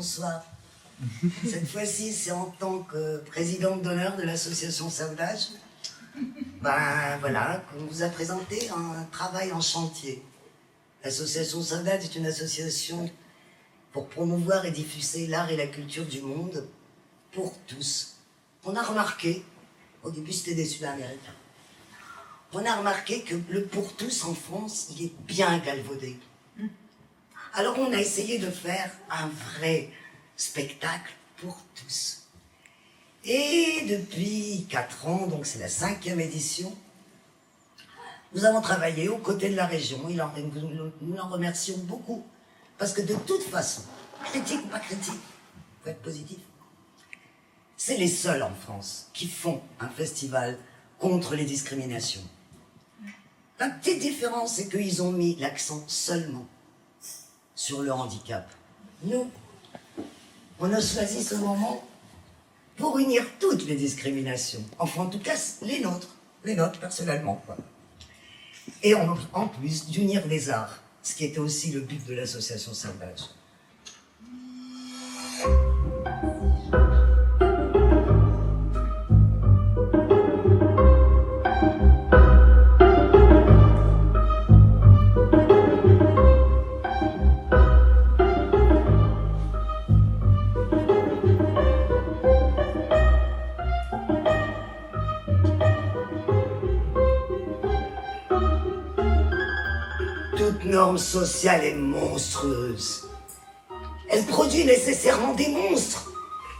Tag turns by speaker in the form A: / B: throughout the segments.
A: bonsoir. Cette fois-ci, c'est en tant que présidente d'honneur de l'association Sauvage. Ben voilà, qu'on vous a présenté un travail en chantier. L'association Sauvage est une association pour promouvoir et diffuser l'art et la culture du monde pour tous. On a remarqué, au début c'était des Sud-Américains, on a remarqué que le pour tous en France, il est bien galvaudé. Alors on a essayé de faire un vrai spectacle pour tous. Et depuis 4 ans, donc c'est la 5e édition, nous avons travaillé aux côtés de la région et nous en remercions beaucoup. Parce que de toute façon, critique ou pas critique, faut être positif, c'est les seuls en France qui font un festival contre les discriminations. La petite différence, c'est qu'ils ont mis l'accent seulement sur le handicap. Nous, on a choisi ce moment pour unir toutes les discriminations. Enfin, en tout cas, les nôtres personnellement, quoi. Et en plus d'unir les arts, ce qui était aussi le but de l'association Sauvage. Toute norme sociale est monstrueuse. Elle produit nécessairement des monstres,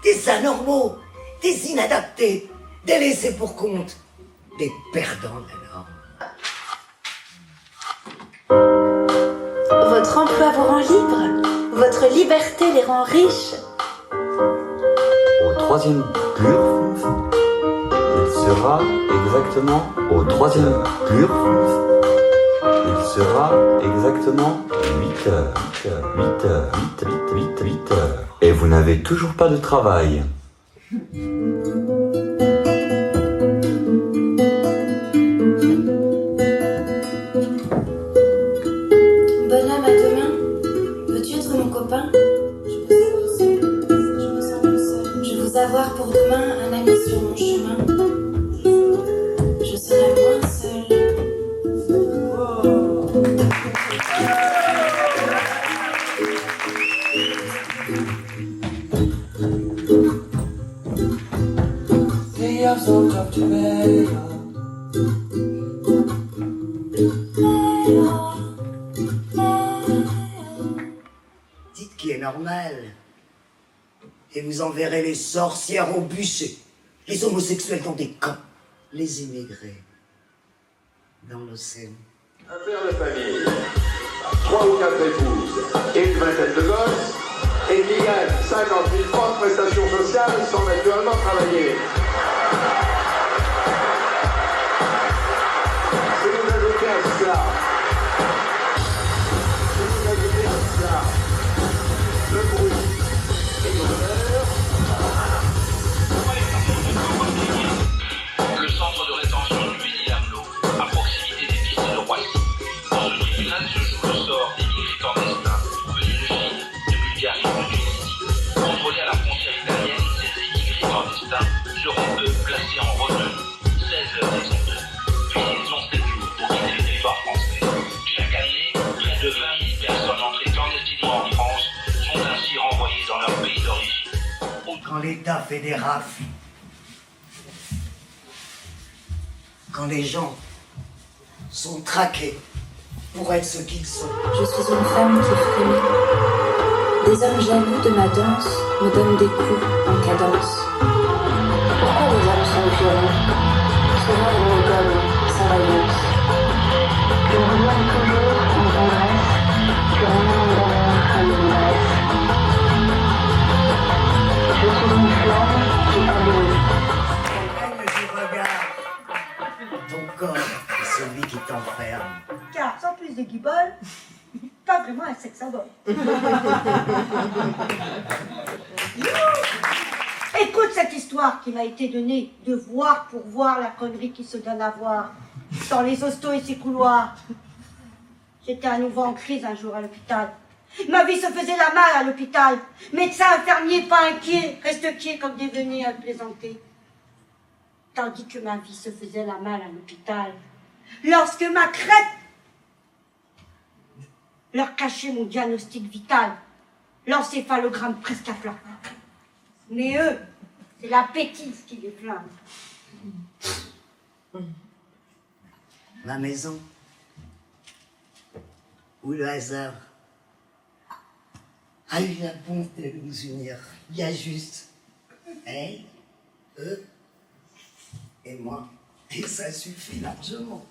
A: des anormaux, des inadaptés, des laissés pour compte, des perdants de la norme.
B: Votre emploi vous rend libre, votre liberté les rend riches.
C: Au 3e Purf, il sera exactement au 3e Purf. Il sera exactement 8 heures. Et vous n'avez toujours pas de travail.
B: Bonhomme, à demain. Veux-tu être mon copain? Je me sens seule. Je veux avoir pour demain un ami sur mon chemin. Je serai moins seule.
A: Dites qu'il est normal. Et vous enverrez les sorcières au bûcher, les homosexuels dans des camps, les immigrés dans l'océan.
D: Un père de famille, 3 ou 4 épouses et une vingtaine de gosses, et qui gagne 50 000 francs de prestations sociales sans naturellement travailler. Si vous ajoutez à cela, le bruit et l'odeur.
E: Le centre de rétention du Ménil-Amelot, à proximité des pistes de Roissy. Dans ce tribunal se joue le sort des migrés clandestins venus de Chine, de Bulgarie ou de Tunisie. Contrôlés à la frontière italienne, ces immigrés clandestins seront eux placés en retenue. 16 heures raison d'eux. Puis ils ont 7 jours pour quitter le territoire français. Chaque année, près de 20 000 personnes entrées clandestinement en France sont ainsi renvoyées dans leur pays d'origine.
A: Quand l'État fait des rafles, quand les gens sont traqués pour être ce qu'ils sont.
B: Je suis une femme qui frémit. Des hommes jaloux de ma danse me donnent des coups en cadence. Pourquoi les hommes sont violents? Souvent ils me gomment sans violence. Je reviens toujours en tendresse, je reviens en derrière à l'ivresse. Je suis une flamme qui allume.
A: Règne du regard, ton corps est celui qui t'enferme.
F: Car sans plus de guibole, pas vraiment un sex symbole. Écoute cette histoire qui m'a été donnée de voir pour voir la connerie qui se donne à voir dans les hostos et ses couloirs. J'étais à nouveau en crise un jour à l'hôpital. Ma vie se faisait la malle à l'hôpital. Médecins, infirmiers, pas inquiets, restent comme des venez à plaisanter. Tandis que ma vie se faisait la malle à l'hôpital. Lorsque ma crête leur cachait mon diagnostic vital, l'encéphalogramme presque à plat. Mais eux, c'est la bêtise qui les flamme.
A: Ma maison, où le hasard a eu la bonté de nous unir. Il y a juste elle, eux et moi. Et ça suffit largement.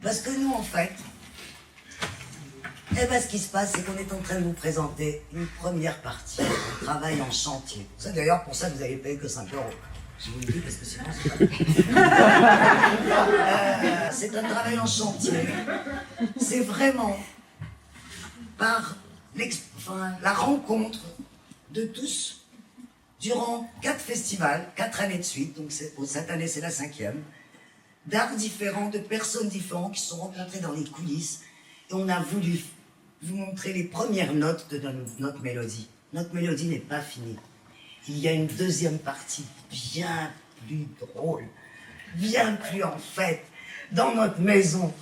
A: Parce que nous, en fait, ce qui se passe, c'est qu'on est en train de vous présenter une première partie du travail en chantier. C'est d'ailleurs pour ça que vous n'avez payé que 5 €. Je vous le dis parce que sinon, c'est pas... c'est un travail en chantier. C'est vraiment par la rencontre de tous durant 4 festivals, 4 années de suite, donc cette année c'est la 5e, d'arts différents, de personnes différentes qui se sont rencontrées dans les coulisses. Et on a voulu vous montrer les premières notes de notre mélodie. Notre mélodie n'est pas finie. Il y a une deuxième partie bien plus drôle, bien plus en fait. Dans notre maison,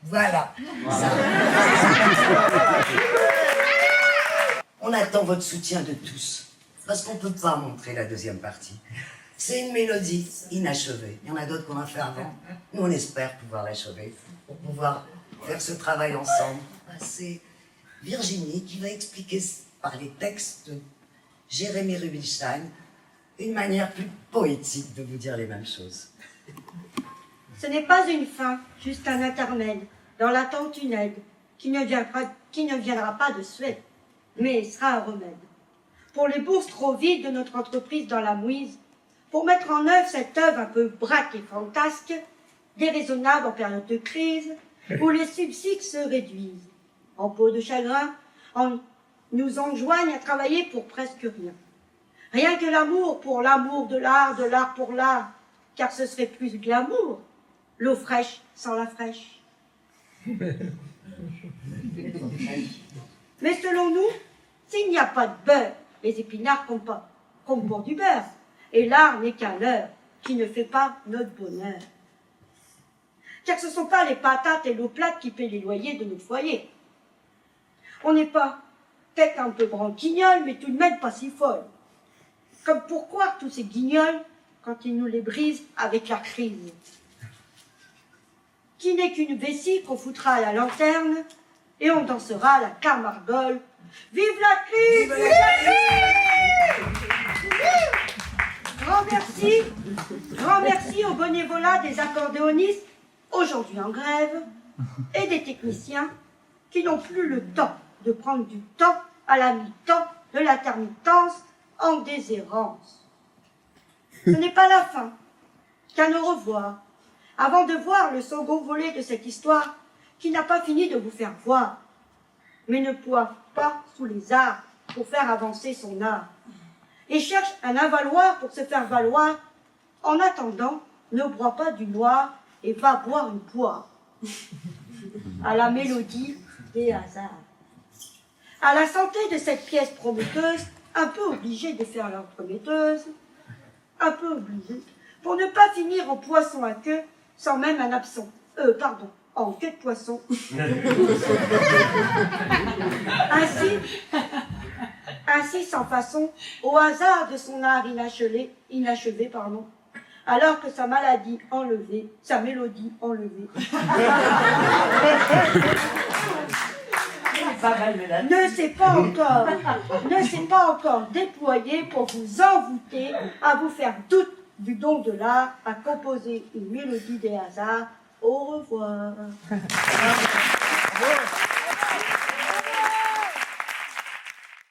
A: voilà. On attend votre soutien de tous, parce qu'on ne peut pas montrer la deuxième partie. C'est une mélodie inachevée. Il y en a d'autres qu'on a fait avant. Nous, on espère pouvoir l'achever pour pouvoir faire ce travail ensemble. C'est Virginie qui va expliquer par les textes de Jérémy Rubinstein une manière plus poétique de vous dire les mêmes choses.
F: Ce n'est pas une fin, juste un intermède, dans l'attente une aide, qui ne viendra pas de Suède, mais sera un remède. Pour les bourses trop vides de notre entreprise dans la mouise, pour mettre en œuvre cette œuvre un peu braque et fantasque, déraisonnable en période de crise, où les subsides se réduisent. En peau de chagrin, nous enjoignent à travailler pour presque rien. Rien que l'amour pour l'amour de l'art pour l'art, car ce serait plus de l'amour, l'eau fraîche sans la fraîche. Mais selon nous, s'il n'y a pas de beurre, les épinards comptent pour du beurre. Et l'art n'est qu'un leurre qui ne fait pas notre bonheur. Car ce ne sont pas les patates et l'eau plate qui paient les loyers de notre foyer. On n'est pas peut-être un peu branquignol, mais tout de même pas si folle. Comme pour croire tous ces guignols quand ils nous les brisent avec la crise. Qui n'est qu'une vessie qu'on foutra à la lanterne et on dansera la camargole. Vive la crise! Vive la crise! Grand merci au bénévolat des accordéonistes, aujourd'hui en grève, et des techniciens qui n'ont plus le temps de prendre du temps à la mi-temps de l'intermittence en déshérence. Ce n'est pas la fin, qu'un au revoir, avant de voir le second volet de cette histoire qui n'a pas fini de vous faire voir, mais ne poive pas sous les arbres pour faire avancer son art, et cherche un avaloir pour se faire valoir. En attendant, ne bois pas du noir et va boire une poire. À la mélodie des hasards. À la santé de cette pièce prometteuse, un peu obligée de faire l'entremetteuse, un peu obligée, pour ne pas finir en poisson à queue, sans même un absent, en queue de poisson. Ainsi, sans façon, au hasard de son art inachevé, alors que sa maladie enlevée, sa mélodie enlevée, ne s'est pas encore déployé pour vous envoûter, à vous faire doute du don de l'art, à composer une mélodie des hasards. Au revoir.